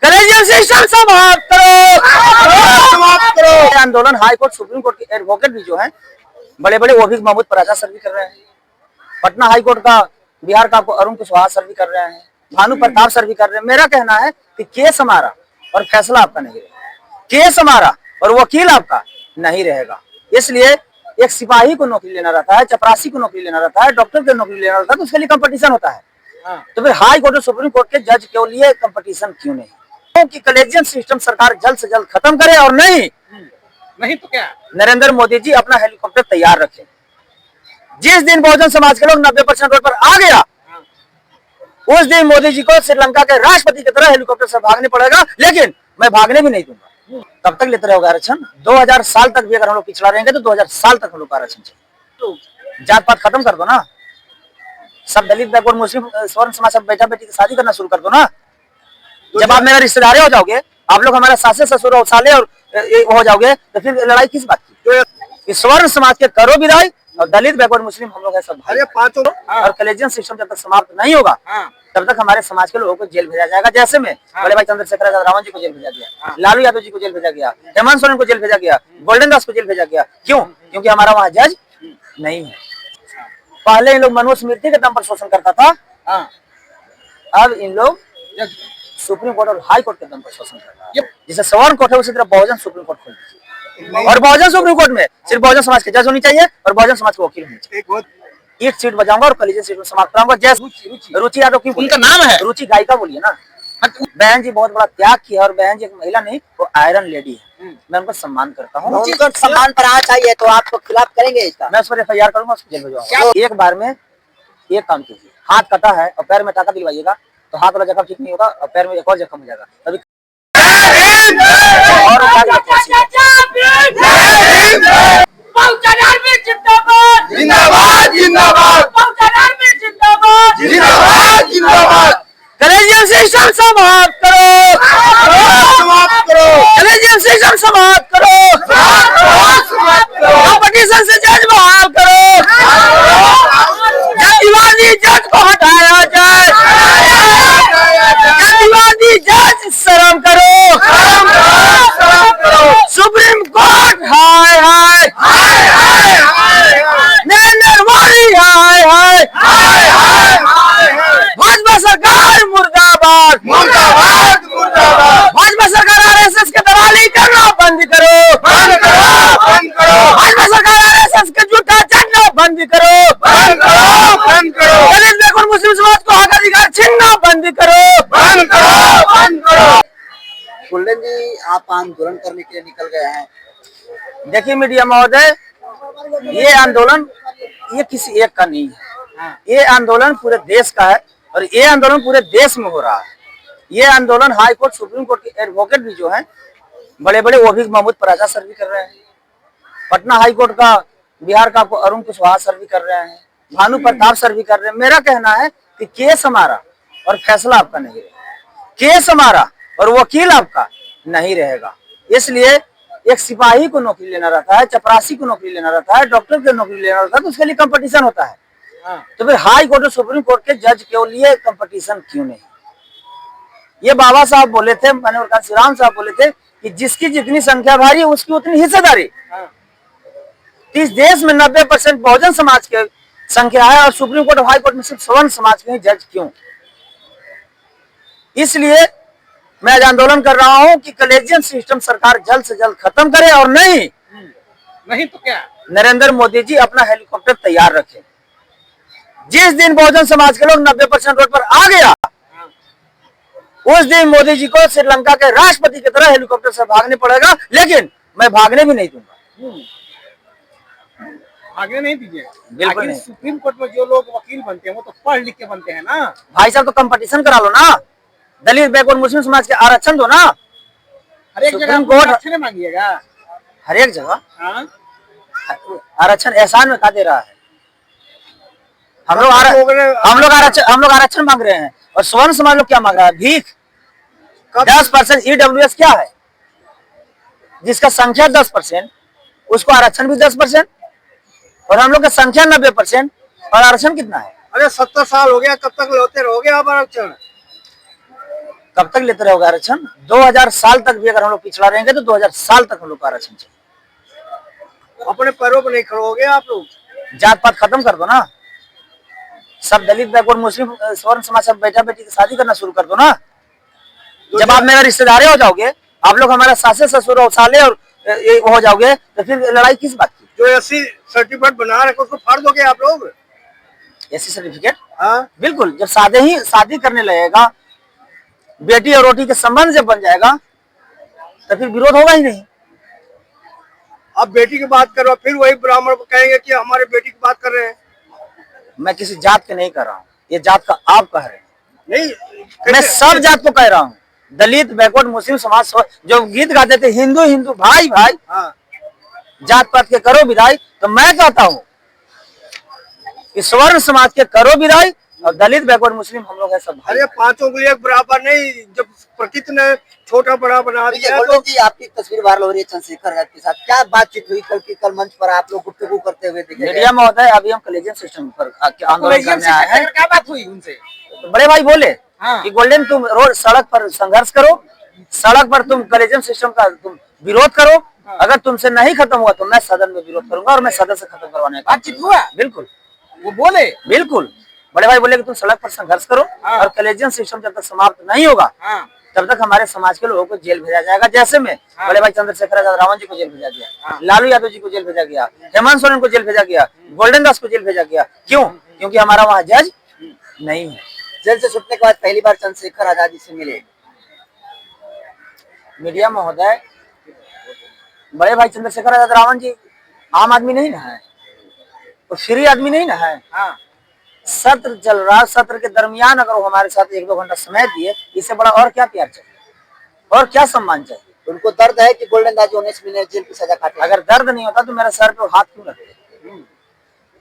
Collegium system समाप्त करो, समाप्त करो। आंदोलन हाई कोर्ट सुप्रीम कोर्ट के एडवोकेट भी जो हैं बड़े बड़े वो भी महमूद पराजा सर भी कर रहे हैं, पटना हाई कोर्ट का बिहार का अरुण कुशवाहा सर भी कर रहे हैं, भानु प्रताप सर भी कर रहे हैं। मेरा कहना है कि केस हमारा और फैसला आपका नहीं रहेगा, केस हमारा और वकील आपका नहीं रहेगा। इसलिए एक सिपाही को नौकरी लेना रहता है, चपरासी को नौकरी लेना रहता है, डॉक्टर को नौकरी लेना रहता है, तो उसके लिए कंपटीशन होता है। तो फिर हाई कोर्ट और सुप्रीम कोर्ट के जज के लिए कंपटीशन क्यों नहीं? क्योंकि कलेजियम सिस्टम सरकार जल्द से जल्द खत्म करे, और नहीं तो क्या नरेंद्र मोदी जी अपना हेलीकॉप्टर तैयार रखें। जिस दिन बहुजन समाज के लोग 90% रोड पर आ गया, उस दिन मोदी जी को श्रीलंका के राष्ट्रपति की तरह हेलीकॉप्टर से भागने पड़ेगा, लेकिन मैं भागने भी नहीं दूंगा। तब तक लेते रहोगे आरक्षण। 2000 साल तक भी अगर हम लोग पिछड़ा रहेंगे तो 2000 साल तक हम लोग का आरक्षण चाहिए। जात पात खत्म कर दो ना, सब दलित बैकवर्ड मुस्लिम स्वर्ण समाज सब बेटा बेटी की शादी करना शुरू कर दो ना। जब आप मेरे रिश्तेदार हो जाओगे, आप लोग हमारे सासे ससुर और साले और हो जाओगे, तो फिर लड़ाई किस बात की? स्वर्ण समाज के करो विदाई और दलित बैकवर्ड मुस्लिम हम लोग है सब भाई पांचों। और कलेजियम सिस्टम जब तक समाप्त नहीं होगा तब तक हमारे समाज के लोगों को जेल भेजा जाएगा। जैसे में बड़े भाई चंद्रशेखर आजाद रावण जी को जेल भेजा गया, लालू यादव जी को जेल भेजा गया, हेमंत सोरेन को जेल भेजा गया, गोल्डन दास को जेल भेजा गया। क्यों? क्योंकि हमारा वहाँ जज नहीं है। पहले इन लोग मनुस्मृति के दम पर शोषण करता था, अब इन लोग सुप्रीम कोर्ट और हाई कोर्ट के दम पर शोषण करता है। जिसे सवर्ण कोर्ट है उसी तरह बहुजन सुप्रीम कोर्ट खोल दीजिए, और बहुजन सुप्रीम कोर्ट में सिर्फ बहुजन समाज के जज होनी चाहिए और बहुजन समाज के वकील होनी चाहिए। एक सीट बजाऊंगा और कलेजियम सीट में समाप्त कराऊंगा। जैसे रुचि यादव की उनका नाम है, रुचि गायिका बोलिए ना। बहन जी बहुत बड़ा त्याग किया, और बहन जी एक महिला नहीं, वो आयरन लेडी है। मैं उनका सम्मान करता हूँ, सम्मान पर आ चाहिए तो आपको खिलाफ करेंगे इसका। मैं उस पर FIR करूंगा, उसको जेल भेजवाऊंगा। एक बार में एक काम कीजिए, हाथ कटा है और पैर में टाका दिलवाइएगा तो हाथ वाला जख्म ठीक नहीं होगा और पैर में एक और जख्म हो जाएगा। तभी जिंदाबाद जिंदाबाद जिंदाबाद जिंदाबाद। कलेजियम सिस्टम समाप्त करो, समाप्त करो। कलेजियम सिस्टम समाप्त करो, कंपटीशन से जज बहाल करो, जातिवादी जज को हटाया जाए, जातिवादी जज शर्म करो, सुप्रीम कोर्ट हाय हाय, नरेंद्र मोदी हाय हाय, भाजपा सरकार मुर्दाबाद मुर्दाबाद मुर्दाबाद। भाजपा सरकार RSS के दलाली करना बंद करो, बंद करो, बंद करो। भाजपा सरकार RSS के झूठा चढ़ना बंद करो, बंद करो, बंद करो। दलित बैकवर्ड मुस्लिम समाज को हक अधिकार छीनना बंद करो, बंद करो, बंद करो। गोल्डन जी, आप आंदोलन करने के लिए निकल गए हैं। देखिए मीडिया महोदय, ये आंदोलन ये किसी एक का नहीं है, ये आंदोलन पूरे देश का है, और ये आंदोलन पूरे देश में हो रहा है। ये आंदोलन हाई कोर्ट सुप्रीम कोर्ट के एडवोकेट भी जो हैं बड़े बड़े वो भी महमूद पराजा सर भी कर रहे हैं, पटना हाई कोर्ट का बिहार का अरुण कुशवाहा सर भी कर रहे हैं, भानु प्रताप सर भी कर रहे हैं। मेरा कहना है कि केस हमारा और फैसला आपका नहीं रहेगा, केस हमारा और वकील आपका नहीं रहेगा। इसलिए एक सिपाही को नौकरी लेना रहता है, चपरासी को नौकरी लेना रहता है, डॉक्टर को नौकरी लेना रहता है, तो उसके लिए कंपटीशन होता है। तो फिर हाई कोर्ट और सुप्रीम कोर्ट के जज के लिए कंपटीशन क्यों नहीं? ये बाबा साहब बोले थे, मनोहर कांत राम साहब बोले थे कि जिसकी जितनी संख्या भारी है उसकी उतनी हिस्सेदारी। इस देश में 90% बहुजन समाज के संख्या है, और सुप्रीम कोर्ट और हाई कोर्ट में सिर्फ सवर्ण समाज के जज क्यों? इसलिए मैं आज आंदोलन कर रहा हूं कि कलेजियम सिस्टम सरकार जल्द से जल्द खत्म करे, और नहीं तो क्या नरेंद्र मोदी जी अपना हेलीकॉप्टर तैयार रखें। जिस दिन बहुजन समाज के लोग 90% रोड पर आ गया, उस दिन मोदी जी को श्रीलंका के राष्ट्रपति की तरह हेलीकॉप्टर से भागने पड़ेगा, लेकिन मैं भागने भी नहीं दूंगा। भागने नहीं दीजिए, बिल्कुल नहीं। सुप्रीम कोर्ट में जो लोग वकील बनते हैं वो तो पढ़ लिख के बनते हैं ना भाई साहब, तो कंपटीशन करा लो ना, दलित बैकवर्ड मुस्लिम समाज के आरक्षण दो ना। हर एक जगह कोर्ट आरक्षण मांगिएगा, हर एक जगह आरक्षण एहसान में खा दे रहा है। हम लोग आरक्षण मांग रहे हैं, और स्वर्ण समाज लोग क्या मांग रहा है? भीख। 10% EWS क्या है? जिसका संख्या 10%, उसको आरक्षण भी 10%, और हम लोग का संख्या 90%, और आरक्षण कितना है? अरे 70 साल हो गया, कब तक लेते रहोगे आप आरक्षण? कब तक लेते रहोगे आरक्षण? 2000 साल तक भी अगर हम लोग पिछड़ा रहेंगे तो 2000 साल तक हम लोग का आरक्षण चाहिए। अपने पैरों पर नहीं खड़ोगे आप लोग। जात पात खत्म कर दो ना, सब दलित बैकवर्ड मुस्लिम स्वर्ण समाज सब बेटा बेटी की शादी करना शुरू कर दो ना। जब आप मेरा रिश्तेदार हो जाओगे, आप लोग हमारा सासे ससुर और साले और ये हो जाओगे, तो फिर लड़ाई किस बात की? जो एससी सर्टिफिकेट बना रखे उसको फाड़ दोगे आप लोग। SC certificate? हाँ, बिल्कुल। जब शादी करने लगेगा, बेटी और रोटी के संबंध जब बन जाएगा, तो फिर विरोध होगा ही नहीं। आप बेटी की बात करो, फिर वही ब्राह्मण कहेंगे कि हमारे बेटी की बात कर रहे हैं। मैं किसी जात के नहीं कर रहा हूँ, ये जात का आप कह रहे हैं। नहीं, मैं सब जात को कह रहा हूँ, दलित बैकवर्ड मुस्लिम समाज जो गीत गाते थे हिंदू हिंदू भाई भाई, हाँ, जात पात के करो विदाई, तो मैं कहता हूँ कि स्वर्ण समाज के करो विदाई और दलित बैकवर्ड मुस्लिम हम लोग है सब भाई। अरे पांचों के लिए एक बराबर नहीं, जब प्रकृति ने छोटा बड़ा बना दिया गोल्डन जी, आपकी तस्वीर वायरल हो रही है चंद्रशेखर आजाद के साथ, क्या बातचीत हुई कल मंच पर आप लोग गुफ्तगू करते हुए दिखे? मीडिया महोदय, अभी हम कलेजियम सिस्टम पर आंदोलन करने आए हैं। क्या बात हुई उनसे? तो बड़े भाई बोले हाँ। कि गोल्डन तुम रोड सड़क पर संघर्ष करो, सड़क पर तुम कलेजियम सिस्टम का तुम विरोध करो, अगर तुमसे नहीं खत्म हुआ तो मैं सदन में विरोध करूंगा और मैं सदन से खत्म करवाने का। बातचीत हुआ? बिल्कुल, वो बोले बिल्कुल। बड़े भाई बोले कि तुम सड़क पर संघर्ष करो हाँ। और कलेजियम सिस्टम जब तक समाप्त नहीं होगा हाँ, तब तक हमारे समाज के लोगों को जेल भेजा जाएगा। जैसे में बड़े भाई चंद्रशेखर आजाद रावण जी को जेल भेजा गया, लालू यादव जी को जेल भेजा गया, हेमंत सोरेन को जेल भेजा गया, गोल्डन दास को जेल भेजा गया। क्यों? क्योंकि हमारा वहाँ जज नहीं है। जेल से छुटने के बाद पहली बार चंद्रशेखर आजाद जी से मिले। मीडिया महोदय, बड़े भाई चंद्रशेखर आजाद रावण जी आम आदमी नहीं ना है, वो फ्री आदमी नहीं ना है। हाँ, सत्र चल रहा, सत्र के दरमियान अगर वो हमारे साथ 1-2 घंटा समय दिए, इससे बड़ा और क्या प्यार चाहिए और क्या सम्मान चाहिए? उनको दर्द है कि गोल्डन दास 19 महीने जेल की सजा काटे। अगर दर्द नहीं होता तो मेरे सर पे हाथ क्यों रखते,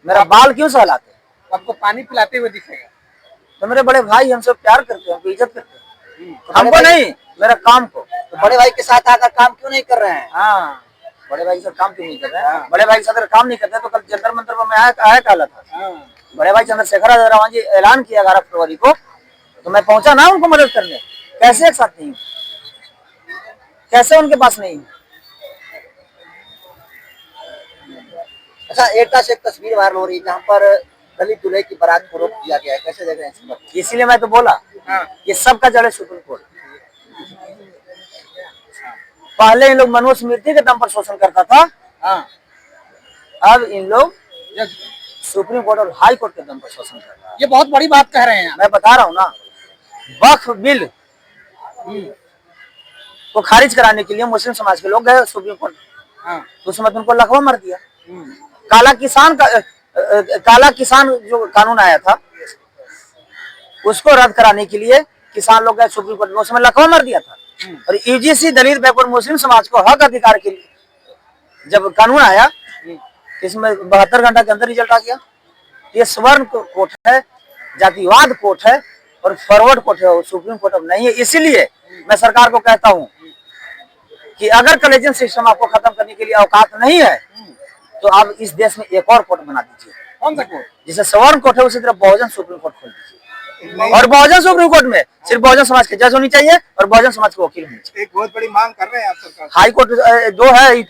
मेरा बाल क्यों सहलाते? आपको पानी पिलाते हुए दिखेगा। तो मेरे बड़े भाई हमसे प्यार करते हैं, हमको इज्जत करते हैं, हमको नहीं, मेरा काम को। तो बड़े भाई के साथ आकर काम क्यों नहीं कर रहे हैं? हाँ, बड़े भाई के साथ काम क्यों नहीं कर रहे हैं? बड़े भाई के साथ अगर काम नहीं करते तो कल जंतर मंतर पर मैं आया काला था। हाँ, बड़े भाई चंद्रशेखर आजाद रावण जी ऐलान किया 11 फरवरी को, तो मैं पहुंचा ना उनको मदद करने। कैसे एक साथ नहीं, कैसे उनके पास नहीं? अच्छा, एटा से एक तस्वीर वायरल हो रही है जहाँ पर दलित दूल्हे की बारात को रोक दिया गया है, कैसे देख रहे हैं इस बात? इसीलिए मैं तो बोला ये सबका जड़ है सुप्रीम कोर्ट। पहले इन लोग मनुस्मृति के दम पर शोषण करता था, हाँ, अब इन लोग यस। सुप्रीम कोर्ट और हाई कोर्ट के दम पर शोषण कर रहा है। ये बहुत बड़ी बात कह रहे हैं आप। मैं बता रहा हूँ ना, वक्फ बिल को खारिज कराने के लिए मुस्लिम समाज के लोग गए सुप्रीम कोर्ट, हाँ, तो उसमें उनको लकवा मार दिया। काला किसान जो कानून आया था उसको रद्द कराने के लिए किसान लोग गए सुप्रीम कोर्ट में, उसमें लकवा मार दिया था। और यूजीसी दलित बैकवर्ड मुस्लिम समाज को हक अधिकार के लिए जब कानून आया, इसमें 72 घंटा के अंदर रिजल्ट आ गया। ये स्वर्ण कोर्ट है, जातिवाद कोर्ट है और फॉरवर्ड कोर्ट है, सुप्रीम कोर्ट अब नहीं है। इसीलिए मैं सरकार को कहता हूं कि अगर कलेजियम सिस्टम आपको खत्म करने के लिए औकात नहीं है तो आप इस देश में एक और कोर्ट बना दीजिए। कौन सा कोर्ट? जिसे स्वर्ण कोर्ट है उसी तरह बहुजन सुप्रीम कोर्ट खोल दीजिए, और बहुजन सुप्रीम कोर्ट में सिर्फ बहुजन समाज के जज होनी चाहिए और बहुजन समाज के वकील होनी चाहिए। एक बहुत बड़ी मांग कर रहे हैं आप सरकार। हाई कोर्ट 2 है यूपी में।